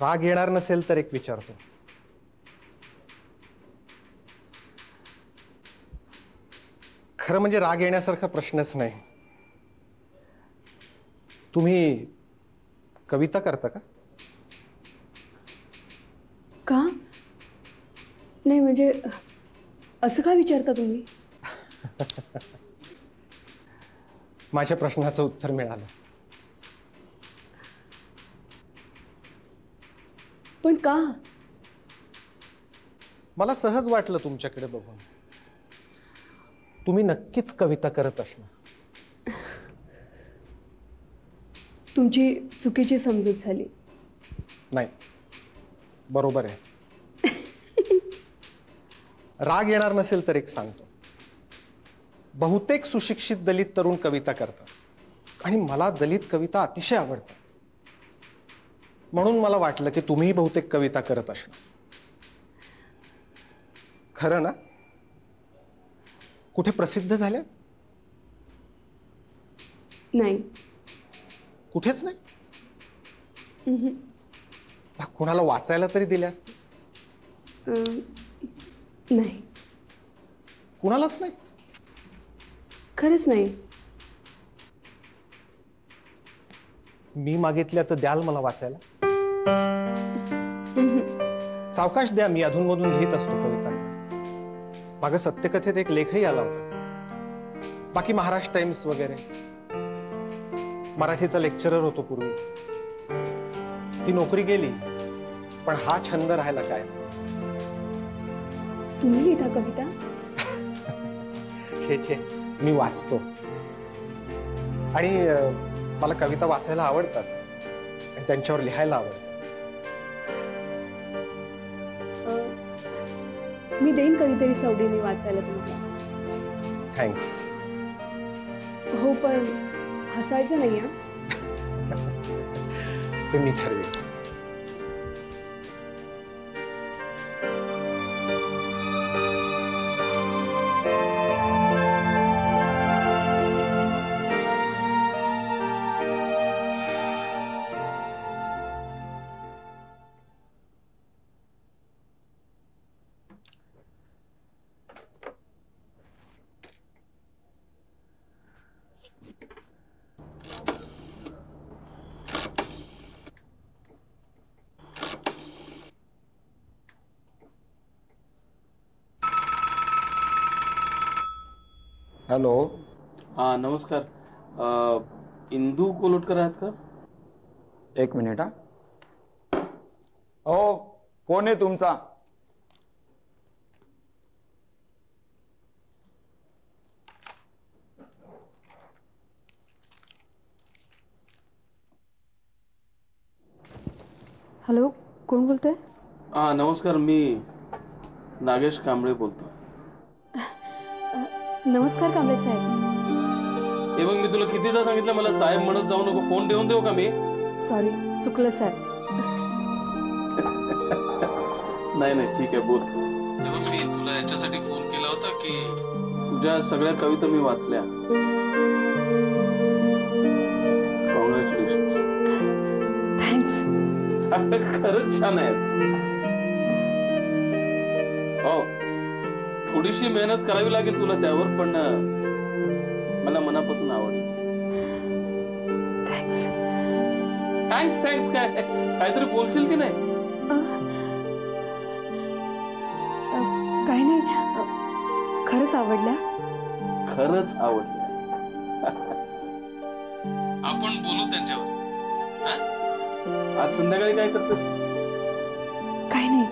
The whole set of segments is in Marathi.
राग येणार नसेल तर एक विचारतो. खरं म्हणजे राग येण्यासारखा प्रश्नच नाही. तुम्ही कविता करता का? का नाही म्हणजे असं का विचारता तुम्ही? माझ्या प्रश्नाचं उत्तर मिळालं. पण का? मला सहज वाटलं तुमच्याकडे बघून. तुम्ही नक्कीच कविता करत असणार. तुमची चुकीची समजूत झाली. नाही, बरोबर आहे. राग येणार नसेल तर एक सांगतो. बहुतेक सुशिक्षित दलित तरुण कविता करतात आणि मला दलित कविता अतिशय आवडतात. म्हणून मला वाटलं की तुम्ही बहुतेक कविता करत असणार. खरं ना? कुठे प्रसिद्ध झाल्या? नाही. कुठेच नाही? कुणाला वाचायला तरी दिल्या असते? नाही. कुणालाच नाही? खरंच नाही. मी मागितल्या तर द्याल मला वाचायला? सावकाश द्या, मी अधूनमधून लिहित असतो कविता. मागं सत्यकथेत एक लेखही आला होता. बाकी महाराष्ट्र टाइम्स वगैरे. मराठीचा लेक्चरर होतो पूर्वी. ती नोकरी गेली, पण हा छंद राहिला काय. तुम्ही लिहिता कविता? छे छे, मी वाचतो. आणि मला कविता वाचायला आवडतात आणि त्यांच्यावर लिहायला आवडतं. मी देईन कधीतरी सवडीने वाचायला तुम्हाला. थँक्स. हो, पण हसायचं नाही हा. ते मी ठरवेन. हॅलो. हाँ नमस्कार. इंदू कोलोटकर आहात का? एक मिनिट. हा हो, फोन आहे तुमचा. हॅलो, कोण बोलतंय? हाँ नमस्कार, मी नागेश कांबळे बोलतो. नमस्कार कांबळे साहेब. हे बघ, मी तुला कितीदा सांगितलं मला साहेब म्हणत जाऊ नको. फोन ठेवून देऊ का मी? सॉरी, चुकलं सर. नाही नाही ठीक आहे, बोल. हे बघ, मी तुला याच्यासाठी फोन केला होता की तुझ्या सगळ्या कविता मी वाचल्या. कॉंग्रॅच्युलेशन. थँक्स. खरंच छान आहे. हो, थोडीशी मेहनत करावी लागेल तुला त्यावर, पण मला मनापासून आवडलं. थँक्स. थँक्स थँक्स काय काहीतरी बोलशील की नाही? काही नाही, खरंच आवडल्या. खरंच आवडल्या. आपण बोलू त्यांच्यावर. आज संध्याकाळी काय करतेस? काही नाही.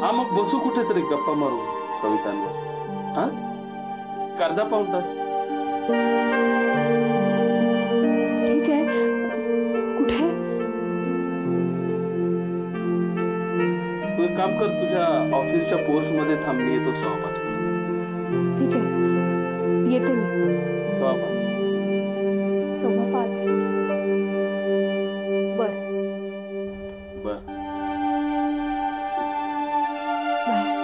हा, मग बसू कुठेतरी गप्पा मारू कवितांवर. हा, अर्धा पाऊण तास. ठीक आहे. कुठे? तू एक काम कर, तुझ्या ऑफिसच्या पोर्च मध्ये थांब, मी येतो 5:15. ठीक आहे, येते मी. 5:15. 5:15. बर बर. बाय.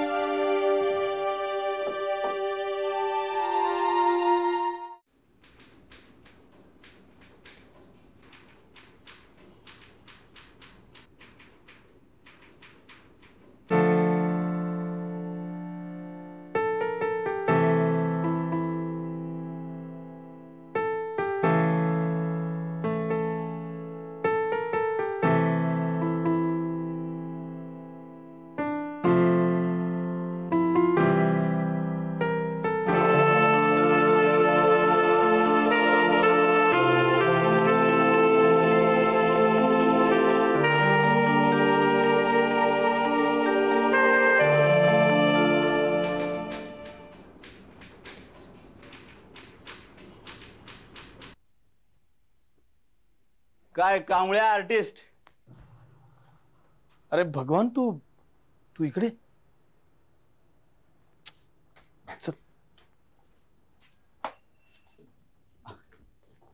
काय कांबळ्या आर्टिस्ट? अरे भगवान, तू तू इकडे चल.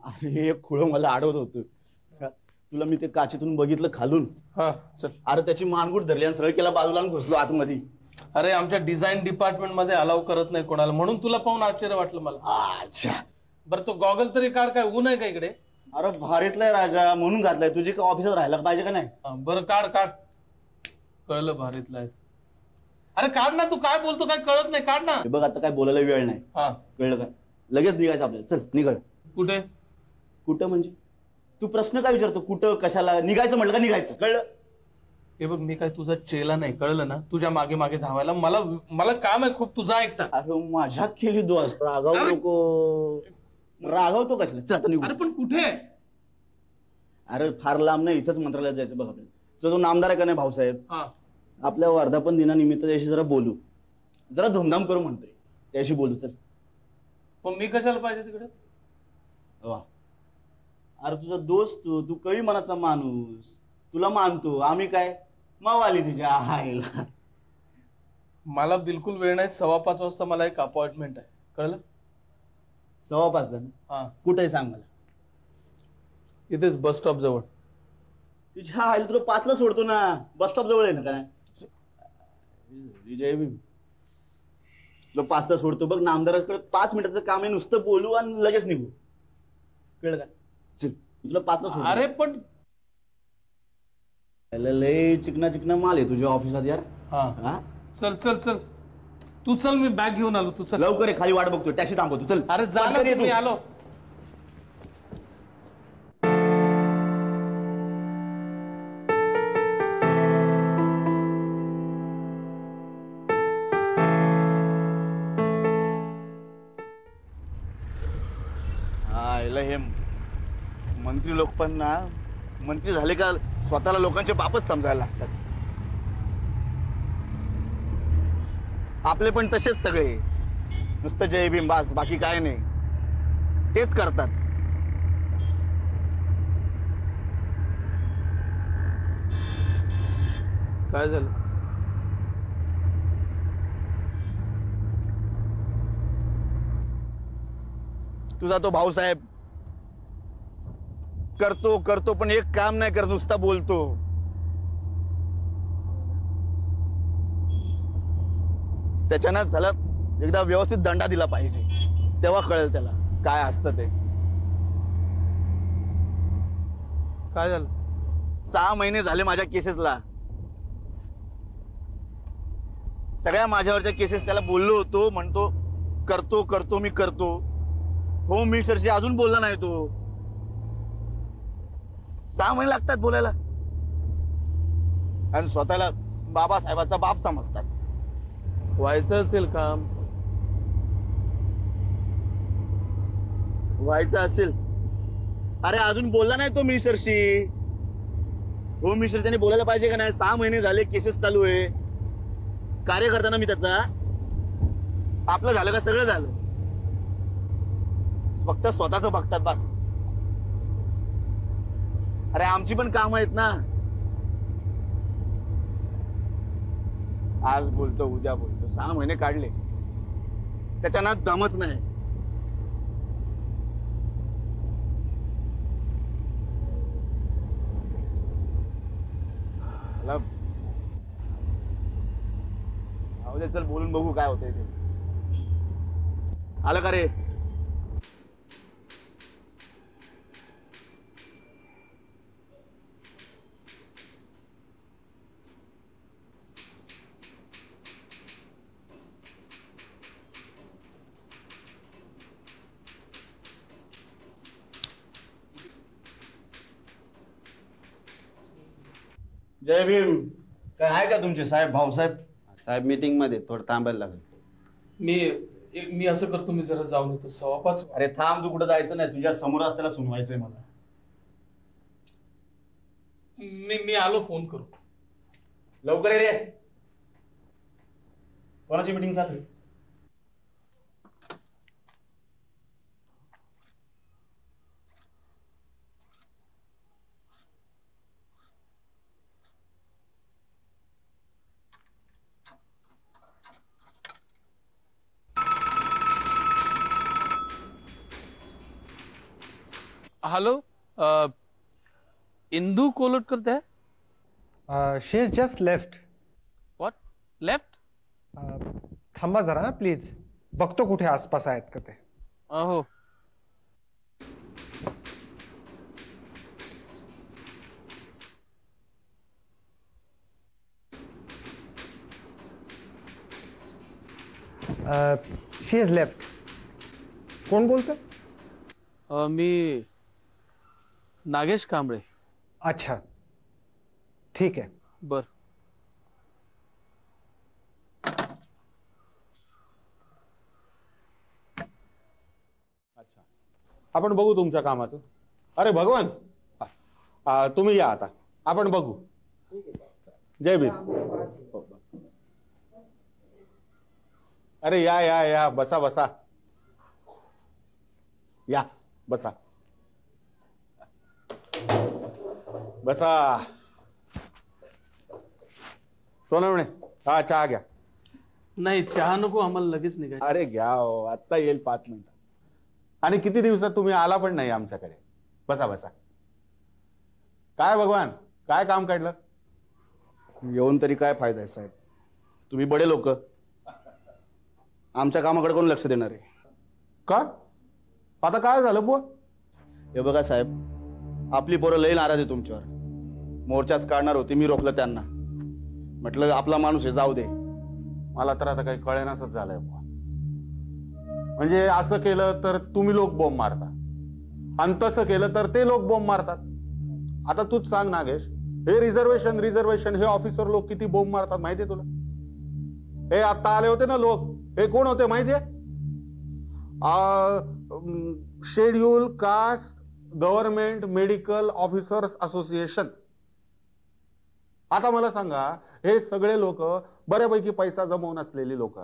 अरे एक खुळ मला अडवत होतं. तुला मी ते काचेतून बघितलं खालून. हा चल. अरे त्याची मानगूट धरली आणि सरळ केला बाजूला आणि घुसलो आतमध्ये. अरे आमच्या डिझाईन डिपार्टमेंट मध्ये अलाव करत नाही कोणाला, म्हणून तुला पाहून आश्चर्य वाटलं मला. अच्छा. बरं तो गॉगल तरी काढ, काय ऊन आहे का इकडे? अरे भारीतलाय राजा म्हणून घातलाय. तुझी का ऑफिसात राहायला पाहिजे का नाही? बरं काढ काढ. कळलं भारीतला आहे. अरे काढ ना, तू काय बोलतो काय कळत नाही, काढ ना. हे बघ आता काय बोलायला वेळ नाही. हा कळलं का? लगेच निघायचं आपल्याला. चल निघाय. कुठे? कुठं म्हणजे? तू प्रश्न काय विचारतो? कुठं कशाला निघायचं म्हटलं का निघायचं. कळलं? हे बघ मी काय तुझा चेला नाही, कळलं ना? तुझ्या मागे मागे धावायला मला मला काम आहे खूप, तुझा एकटा. अरे माझ्या केली दोस्त. रागाव नको. रागावतो कशाला? चल आता निघू. अरे पण कुठे? अरे फार लांब नाही, इथंच मंत्रालयात जायचं बघ आपल्याला. जो नामदार आहे का नाही भाऊसाहेब, हा आपल्या वर्धापन दिनानिमित्त त्याशी जरा बोलू. जरा धुमधाम करू म्हणतोय. त्याशी बोलू. चल. पण मी कशाला पाहिजे तिकडे? वा. अरे तुझा दोस्त तू कवी मनाचा माणूस. तुला मानतो. आम्ही काय मावाली तुझ्या आईला. मला बिलकुल वेळ नाही. 5:15 वाजता मला एक अपॉइंटमेंट आहे, कळलं? 5:15 ना? हा कुठे सांग मला. इथेच बस स्टॉप जवळ. तुझ्या आईला तुला 5ला सोडतो ना. बस स्टॉप जवळ आहे ना काय? जय भीम. तुला 5ला सोडतो बघ. नामदाराकडे 5 मिनिटाचं काम आहे. नुसतं बोलू आणि लगेच निघू. कळलं का? चल तुला 5ला सोडतो. अरे पण लय चिकना चिकना माल आहे तुझ्या ऑफिसात यार. हा चल चल चल. तू चल, मी बॅग घेऊन आलो. तू चल लवकर ये. खाली वाट बघतो. टॅक्सी थांबवतो. चल. अरे जा ना, पटकन ये मी तू. आलो. हे मंत्री लोक पण ना, मंत्री झाले का स्वतःला लोकांचे बापच समजायला लागतात. आपले पण तसेच सगळे. नुसतं जय भीम बास, बाकी काय नाही. तेच करतात. काय झालं? तुझा तो भाऊसाहेब करतो करतो पण एक काम नाही करत. नुसता बोलतो. त्याच्यानं झाला एकदा व्यवस्थित दंडा दिला पाहिजे. तेव्हा कळेल त्याला काय असतं ते. काय झालं? 6 महिने झाले माझ्या केसेसला. सगळ्या माझ्यावरच्या केसेस त्याला बोललो होतो. म्हणतो करतो करतो मी करतो. होम मिनिस्टरशी अजून बोलला नाही तो. 6 महिने लागतात बोलायला. आणि स्वतःला बाबासाहेबाचा बाप समजतात. व्हायचं असेल काम, व्हायचं असेल. अरे अजून बोलला नाही तो मिनिस्टरशी. होम मिनिस्टर त्याने बोलायला पाहिजे का नाही? 6 महिने झाले केसेस चालू आहे. कार्यकर्ता ना मी त्याचा. आपलं झालं का? सगळं झालं. फक्त स्वतःच बघतात बस. अरे आमची पण काम आहेत ना. आज बोलतो उद्या बोलतो. 6 महिने काढले. त्याच्या ना दमच नाही. चल बोलून बघू काय होतंय ते. आलं का रे? जय भीम. काय आहे का तुमचे साहेब भाऊसाहेब? साहेब मीटिंग मध्ये थोडं थांबायला लागेल. मी असं करतो, मी जरा जाऊन येतो. 5:15. अरे थांब, तू कुठं जायचं नाही. तुझ्या समोर असताना सुनवायचंय मला. मी आलो, फोन करू. लवकर ये रे. कोणाची मीटिंग चालू आहे? हॅलो, इंदू कोलटकर ते she is just left. What left? थांबा जरा प्लीज, बघतो कुठे आसपास आहेत का ते. हो. शी इज लेफ्ट. कोण बोलतं? मी नागेश कांबळे. अच्छा ठीक आहे. बर. आपण बघू तुमच्या कामाचं. अरे भगवान, तुम्ही या आता, आपण बघू. जय भीम. अरे या या या, बसा बसा, या बसा बसा. सोनवणे, हा चहा घ्या. नाही, चहा नको, आम्हाला लगेच निघायचं. अरे घ्या हो, आत्ता येईल 5 मिनिटात. आणि किती दिवसात तुम्ही आला पण नाही आमच्याकडे. बसा बसा. काय भगवान, काय काम काढलं? येऊन तरी काय फायदा आहे साहेब, तुम्ही बडे लोक, आमच्या कामाकडे कोण लक्ष देणार आहे? का आता काय झालं बुवा? हे बघा साहेब, आपली पोरं लई नाराज आहे तुमच्यावर. मोर्चाच काढणार होती, मी रोखलं त्यांना. म्हटलं आपला माणूस आहे, जाऊ दे. मला तर आता काही कळेनासच झालंय बुवा. म्हणजे असं केलं तर तुम्ही लोक बॉम्ब मारता, आणि तसं केलं तर ते लोक बॉम्ब मारतात. आता तूच सांग नागेश, हे रिझर्वेशन हे ऑफिसर लोक किती बॉम्ब मारतात माहितीये तुला? हे आता आले होते ना लोक, हे कोण होते माहितीये? Schedule caste government medical officers association. आता मला सांगा, हे सगळे लोक बऱ्यापैकी पैसा जमवून असलेली लोक,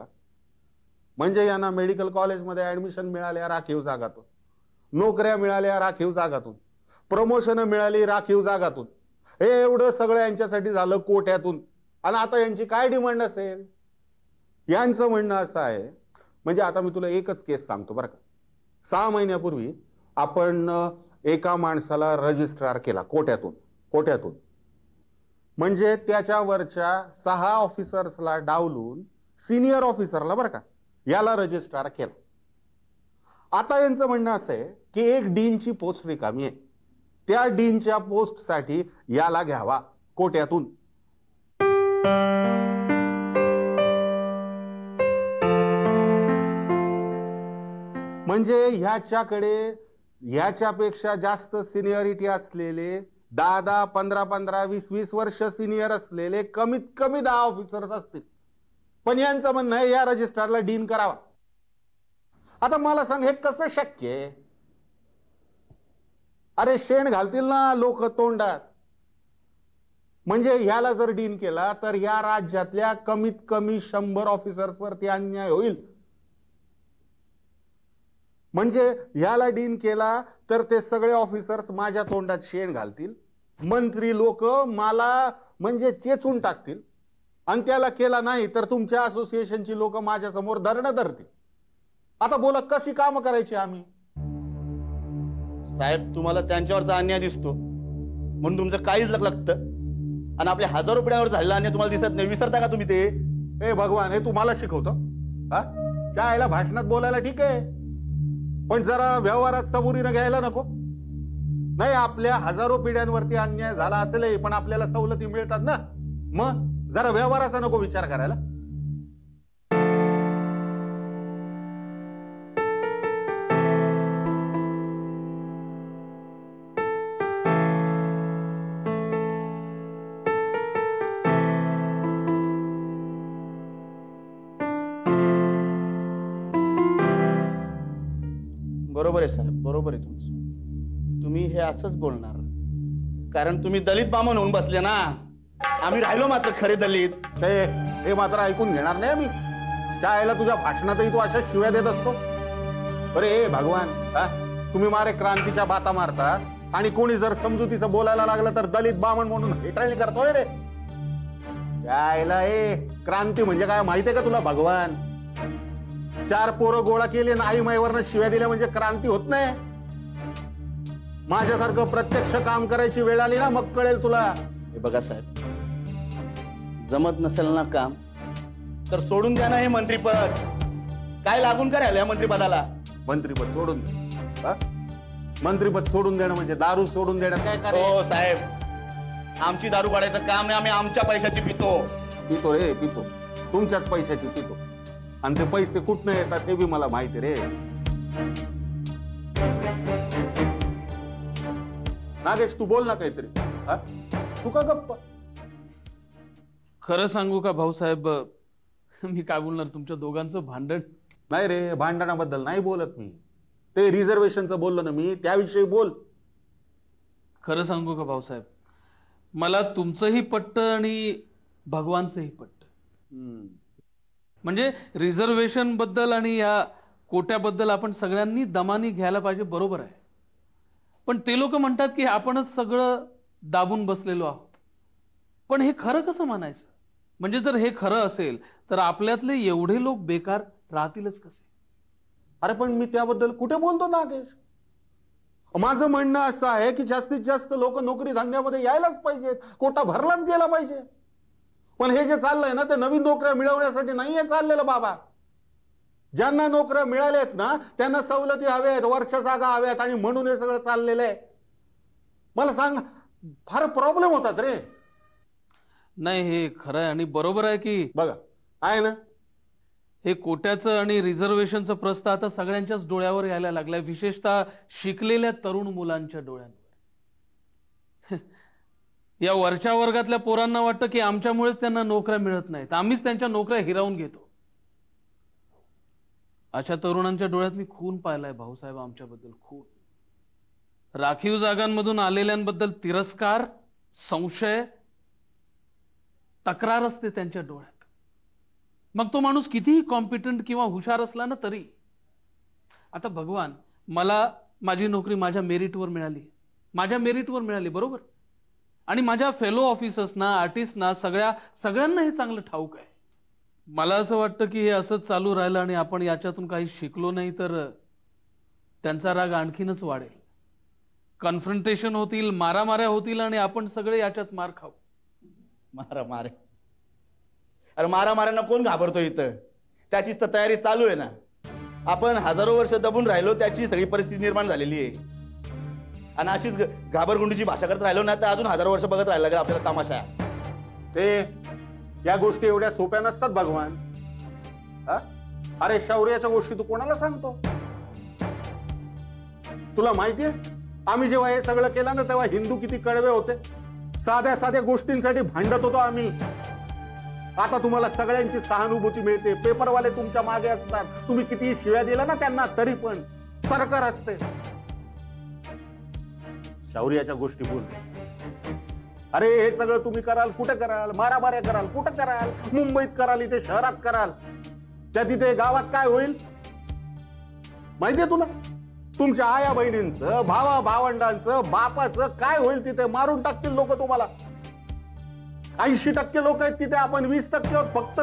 म्हणजे यांना मेडिकल कॉलेजमध्ये ऍडमिशन मिळाल्या राखीव जागातून, नोकऱ्या मिळाल्या राखीव जागातून, प्रमोशन मिळाली राखीव जागातून. हे एवढं सगळं यांच्यासाठी झालं कोट्यातून. आणि आता यांची काय डिमांड असेल? यांचं म्हणणं असं आहे, म्हणजे आता मी तुला एकच केस सांगतो बरं का. 6 महिन्यापूर्वी आपण एका माणसाला रजिस्ट्रार केला कोट्यातून. म्हणजे त्याच्यावरच्या 6 ऑफिसर्सला डावलून सिनियर ऑफिसरला बरं का, याला रजिस्ट्रार केला. आता यांचं म्हणणं असं आहे की एक डीनची पोस्ट रिकामी आहे, त्या डीनच्या पोस्टसाठी याला घ्यावा कोट्यातून. म्हणजे ह्याच्याकडे ह्याच्यापेक्षा जास्त सिनियरिटी असलेले 10, 15, 20 वर्ष सिनियर असलेले कमीत कमी 10 ऑफिसर्स असतील, पण यांचं म्हणणं आहे या रजिस्ट्रारला डीन करावा. आता मला सांग, हे कसं शक्य आहे? अरे शेण घालतील ना लोक तोंडात. म्हणजे ह्याला जर डीन केला तर या राज्यातल्या कमीत कमी 100 ऑफिसर्स वरती अन्याय होईल. म्हणजे ह्याला डीन केला तर ते सगळे ऑफिसर्स माझ्या तोंडात शेण घालतील, मंत्री लोक मला म्हणजे चेचून टाकतील, आणि त्याला केला नाही तर तुमच्या असोसिएशनची लोक माझ्या समोर धरणं धरतील. आता बोला, कशी कामं करायची आम्ही? साहेब, तुम्हाला त्यांच्यावरचा अन्याय दिसतो म्हणून तुमचं काहीच लागतं, आणि आपल्या हजारो पिढ्यावर झालेला अन्याय तुम्हाला दिसत नाही. विसरता का तुम्ही ते? हे भगवान, हे तुम्हाला शिकवतो? चायला भाषणात बोलायला ठीक आहे, पण जरा व्यवहारात सबुरीनं घ्यायला नको? नाही, आपल्या हजारो पिढ्यांवरती अन्याय झाला असेल, पण आपल्याला सवलती मिळतात ना, मग जरा व्यवहाराचा नको विचार करायला? बरोबर आहे साहेब, बरोबर आहे तुमचं. तुम्ही हे असंच बोलणार कारण तुम्ही दलित बामण होऊन बसले ना. आम्ही राहिलो मात्र खरे दलित. हे मात्र ऐकून घेणार नाही मी. त्याला तुझ्या भाषणातही तू अशा शिव्या देत असतो. अरे भगवान, तुम्ही मारे क्रांतीच्या बाता मारता, आणि कोणी जर समजुतीचं बोलायला लागलं तर दलित बामण म्हणून हेटाळणी करतोय रे. त्याला क्रांती म्हणजे काय माहितीये का तुला भगवान? 4 पोरं गोळा केली आणि आई माईवरनं शिव्या दिल्या म्हणजे क्रांती होत नाही. माझ्यासारखं प्रत्यक्ष काम करायची वेळ आली ना मग कळेल तुला. हे बघा साहेब, जमत नसेल ना काम तर सोडून द्या ना हे मंत्रीपद. काय लागून काय राहिलं या मंत्रिपदाला? मंत्रीपद सोडून दे. हा? मंत्रीपद सोडून देणं म्हणजे दारू सोडून देणं काय कार्य? हो साहेब, आमची दारू काढायचं काम नाही, आम्ही आमच्या पैशाची पितो. पितो रे पितो, तुमच्याच पैशाची पितो. आणि ते पैसे कुठनं येतात हे बी मला माहिती रे. नागेश तू बोल ना काहीतरी. हा? तू का गप्प? खरं सांगू का भाऊसाहेब, मी काय बोलणार, तुमच्या दोघांचं भांडण. नाही रे, भांडणाबद्दल नाही बोलत मी. ते रिझर्वेशनचं बोललो ना मी, त्याविषयी बोल. खरं सांगू का भाऊसाहेब, मला तुमचंही पटतं आणि भगवानचंही पटतं. म्हणजे रिझर्वेशन बद्दल आणि या कोट्याबद्दल आपण सगळ्यांनी दमानी घ्यायला पाहिजे, बरोबर आहे. पण ते लोक म्हणतात की आपणच सगळं दाबून बसलेलो आहोत. पण हे खरं कसं म्हणायचं? म्हणजे जर हे खरं असेल तर आपल्यातले एवढे लोक बेकार राहतीलच कसे? अरे पण मी त्याबद्दल कुठे बोलतो नागेश? माझं म्हणणं असं आहे की जास्तीत जास्त लोक नोकरी धंद्यामध्ये यायलाच पाहिजेत, कोटा भरलाच गेला पाहिजे. पण हे जे चाललंय ना ते नवीन नोकऱ्या मिळवण्यासाठी नाहीये चाललेलं बाबा. ज्यांना नोकऱ्या मिळाल्यात ना त्यांना सवलती हव्यात, वरच्या जागा हव्यात, आणि म्हणून हे सगळं चाललेलं आहे. मला सांग, फार प्रॉब्लेम होतात रे. नाही, हे खरं आहे आणि बरोबर आहे की बघा आहे ना, हे कोट्याचं आणि रिझर्वेशनचं प्रस्ताव आता सगळ्यांच्याच डोळ्यावर यायला लागलाय, विशेषतः शिकलेल्या तरुण मुलांच्या डोळ्यांवर. या वरच्या वर्गातल्या पोरांना वाटतं की आमच्यामुळेच त्यांना नोकऱ्या मिळत नाहीत, आम्हीच त्यांच्या नोकऱ्या हिरावून घेतो. अशा तरुणांच्या डोळ्यात मी खून पाहिलाय भाऊसाहेब, आमच्याबद्दल खून. राखीव जागांमधून आलेल्यांबद्दल तिरस्कार, संशय, तक्रार असते त्यांच्या डोळ्यात. मग तो माणूस कितीही कॉम्पिटंट किंवा हुशार असला ना तरी. आता भगवान, मला माझी नोकरी माझ्या मेरिटवर मिळाली, बरोबर. आणि माझ्या फेलो ऑफिसर्सना, आर्टिस्टना, सगळ्यांना हे चांगलं ठाऊक आहे. मला असं वाटतं की हे असंच चालू राहिलं आणि आपण याच्यातून काही शिकलो नाही तर त्यांचा राग आणखीनच वाढेल. कन्फ्रंटेशन होतील, मारामाऱ्या होतील आणि आपण सगळे याच्यात मार खाऊ. मारा अरे मारामाऱ्यांना कोण घाबरतो इथं? त्याचीच तर तयारी चालू आहे ना. आपण हजारो वर्ष दबून राहिलो, त्याची सगळी परिस्थिती निर्माण झालेली आहे. आणि अशीच घाबरगुंडीची भाषा करत राहिलो ना तर अजून हजारो वर्ष बघत राहिला का आपल्याला तमाशा. ते या गोष्टी एवढ्या सोप्या नसतात भगवान. अरे शौर्याच्या गोष्टी तू कोणाला सांगतो? तुला माहितीये आम्ही जेव्हा हे सगळं केलं ना तेव्हा हिंदू किती कडवे होते. साध्या गोष्टींसाठी भांडत होतो आम्ही. आता तुम्हाला सगळ्यांची सहानुभूती मिळते, पेपरवाले तुमच्या मागे असतात, तुम्ही किती शिव्या दिला ना त्यांना तरी पण सरकार असते. शौर्याच्या गोष्टी बोल. अरे हे सगळं तुम्ही कराल, कुठे कराल? मारामाऱ्या कराल, कुठं कराल? मुंबईत कराल, इथे शहरात कराल. त्या तिथे गावात काय होईल माहितीये तुला? तुमच्या आया बहिणींचं, भावा भावंडांचं, बापाचं काय होईल तिथे? मारून टाकतील लोक तुम्हाला. 80% लोक आहेत तिथे, आपण 20% आहोत फक्त.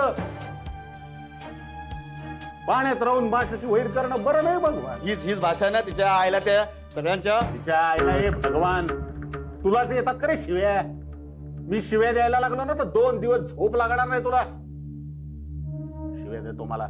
पाण्यात राहून भाषेची वैर करणं बरं नाही भगवान. हीच भाषा ना तिच्या आईला, त्या सगळ्यांच्या तिच्या आईला. हे भगवान, तुलाच येतात का रे शिव्या? मी शिव्या द्यायला लागलो ना तर 2 दिवस झोप लागणार नाही तुला. शिव्या देतो मला.